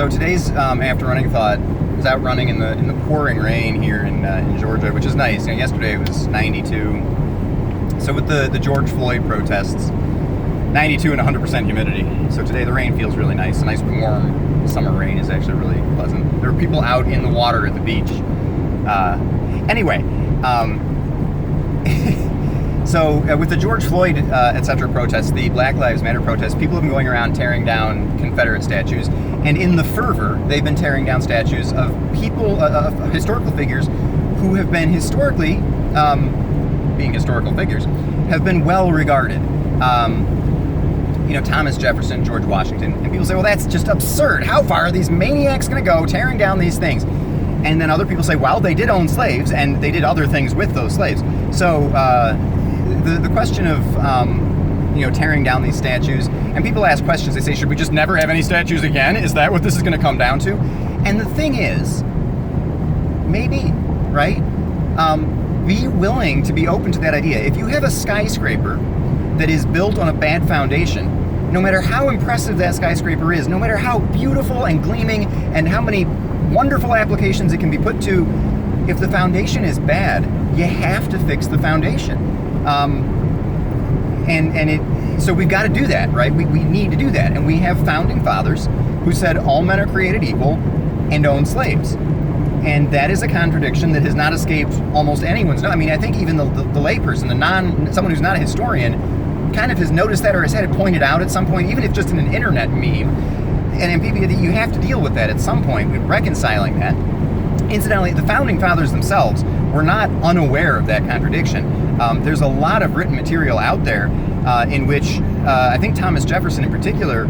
So today's after running thought was out running in the pouring rain here in Georgia, which is nice. Yesterday it was 92. So with the George Floyd protests, 92 and 100% humidity. So today the rain feels really nice. A nice warm summer rain is actually really pleasant. There are people out in the water at the beach. So with the George Floyd, etc. protests, the Black Lives Matter protests, people have been going around tearing down Confederate statues. And in the fervor, they've been tearing down statues of people, of historical figures who have been historically, being historical figures, have been well regarded. Thomas Jefferson, George Washington. And people say, well, that's just absurd. How far are these maniacs going to go tearing down these things? And then other people say, well, they did own slaves and they did other things with those slaves. So the question of tearing down these statues, and people ask questions. They say, should we just never have any statues again? Is that what this is going to come down to? And the thing is, maybe, right? Be willing to be open to that idea. If you have a skyscraper that is built on a bad foundation, no matter how impressive that skyscraper is, no matter how beautiful and gleaming and how many wonderful applications it can be put to, if the foundation is bad, you have to fix the foundation. So we've got to do that, right? We need to do that. And we have founding fathers who said all men are created equal and own slaves. And that is a contradiction that has not escaped almost anyone's. I mean, I think even the layperson, someone who's not a historian, kind of has noticed that or has had it pointed out at some point, even if just in an internet meme. And people, you have to deal with that at some point, with reconciling that. Incidentally, the founding fathers themselves were not unaware of that contradiction. There's a lot of written material out there in which I think Thomas Jefferson in particular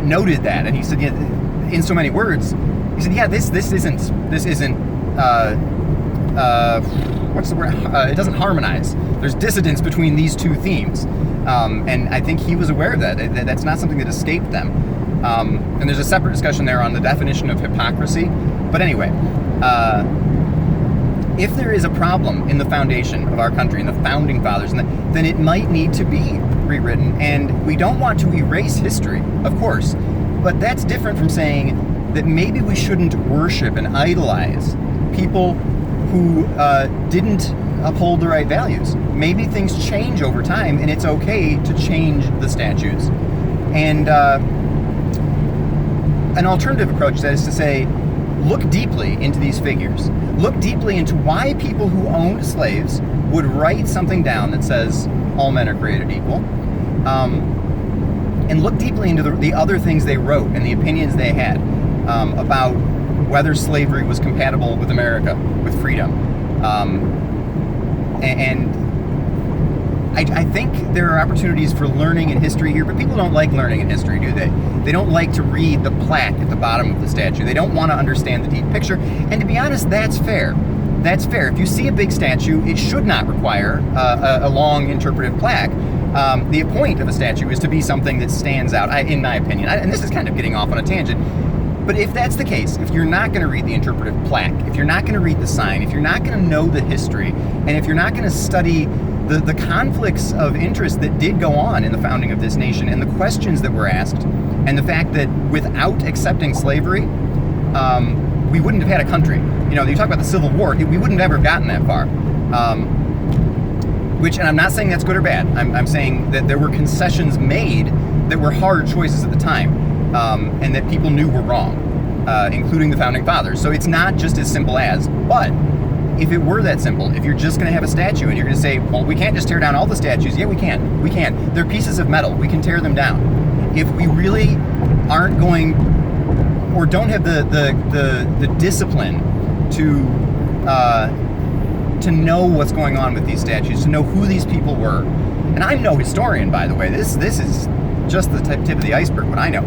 noted that, and he said, in so many words, he said, this isn't what's the word? It doesn't harmonize. There's dissonance between these two themes, and I think he was aware of that. That's not something that escaped them. And there's a separate discussion there on the definition of hypocrisy. But anyway, if there is a problem in the foundation of our country, in the founding fathers, then it might need to be rewritten. And we don't want to erase history, of course, but that's different from saying that maybe we shouldn't worship and idolize people who didn't uphold the right values. Maybe things change over time, and it's okay to change the statues. And an alternative approach to that is to say, look deeply into these figures. Look deeply into why people who owned slaves would write something down that says all men are created equal. And look deeply into the other things they wrote and the opinions they had about whether slavery was compatible with America, with freedom. I think there are opportunities for learning in history here, but people don't like learning in history, do they? They don't like to read the plaque at the bottom of the statue. They don't want to understand the deep picture. And to be honest, that's fair. That's fair. If you see a big statue, it should not require a long interpretive plaque. The point of a statue is to be something that stands out, in my opinion. And this is kind of getting off on a tangent. But if that's the case, if you're not going to read the interpretive plaque, if you're not going to read the sign, if you're not going to know the history, and if you're not going to study the conflicts of interest that did go on in the founding of this nation, and the questions that were asked, and the fact that without accepting slavery, we wouldn't have had a country. You talk about the Civil War, we wouldn't have ever gotten that far. And I'm not saying that's good or bad. I'm saying that there were concessions made that were hard choices at the time, and that people knew were wrong, including the founding fathers. So it's not just as simple as, but if it were that simple, if you're just going to have a statue and you're going to say, well, we can't just tear down all the statues. Yeah, we can. We can. They're pieces of metal. We can tear them down. If we really aren't going, or don't have the discipline to know what's going on with these statues, to know who these people were. And I'm no historian, by the way. This is just the tip of the iceberg, what I know.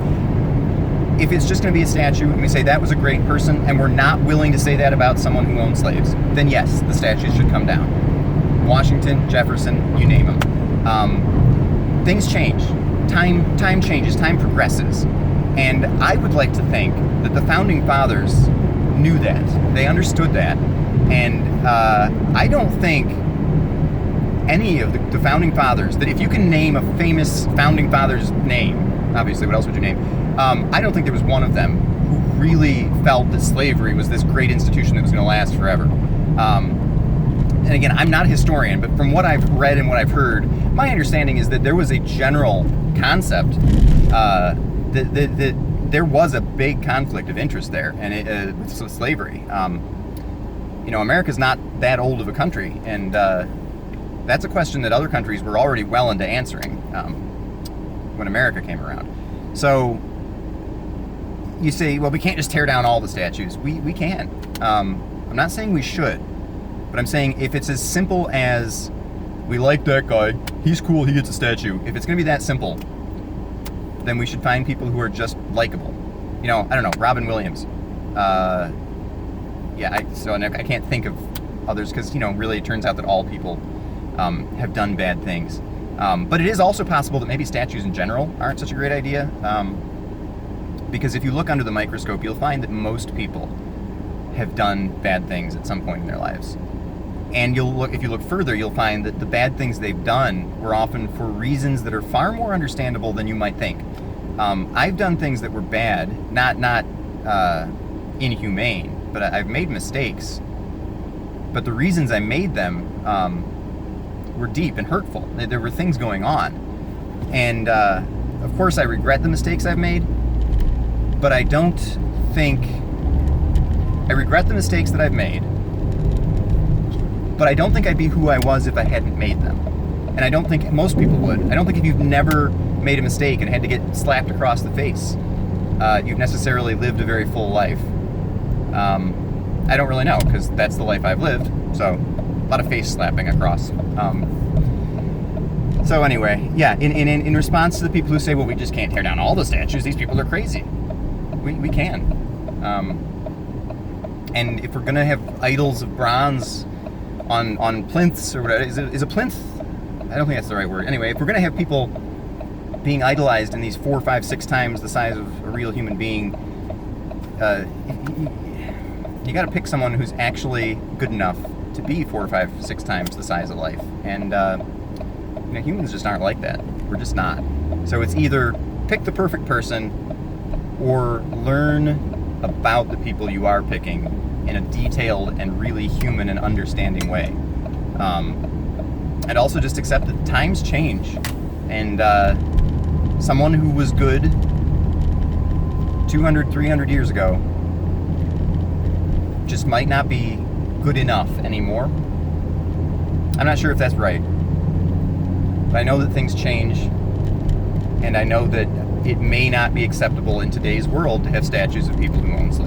If it's just going to be a statue and we say that was a great person, and we're not willing to say that about someone who owned slaves, then yes, the statues should come down. Washington, Jefferson, you name them. Things change. Time changes. Time progresses. And I would like to think that the founding fathers knew that. They understood that. And I don't think any of the founding fathers, that if you can name a famous founding father's name, obviously, what else would you name? I don't think there was one of them who really felt that slavery was this great institution that was going to last forever. And again, I'm not a historian, but from what I've read and what I've heard, my understanding is that there was a general concept that there was a big conflict of interest there, and with slavery. America's not that old of a country, and that's a question that other countries were already well into answering when America came around. So you say, well, we can't just tear down all the statues. We can. I'm not saying we should, but I'm saying if it's as simple as we like that guy, he's cool, he gets a statue. If it's going to be that simple, then we should find people who are just likable. I don't know, Robin Williams. I can't think of others because, really it turns out that all people have done bad things. But it is also possible that maybe statues in general aren't such a great idea. Because if you look under the microscope, you'll find that most people have done bad things at some point in their lives. And if you look further, you'll find that the bad things they've done were often for reasons that are far more understandable than you might think. I've done things that were bad, not inhumane, but I've made mistakes. But the reasons I made them were deep and hurtful. There were things going on. And of course I regret the mistakes I've made, but I don't think... I regret the mistakes that I've made, but I don't think I'd be who I was if I hadn't made them. And I don't think most people would. I don't think if you've never made a mistake and had to get slapped across the face, you've necessarily lived a very full life. I don't really know, because that's the life I've lived, so a lot of face slapping across. So anyway, yeah, in response to the people who say, well, we just can't tear down all the statues, these people are crazy. We can. And if we're going to have idols of bronze on plinths or whatever, is a plinth? I don't think that's the right word. Anyway, if we're going to have people being idolized in these 4, 5, 6 times the size of a real human being, you got to pick someone who's actually good enough to be 4, 5, 6 times the size of life. And humans just aren't like that. We're just not. So it's either pick the perfect person or learn about the people you are picking in a detailed and really human and understanding way. And also just accept that times change. And someone who was good 200, 300 years ago just might not be good enough anymore. I'm not sure if that's right. But I know that things change, and I know that it may not be acceptable in today's world to have statues of people who own slaves.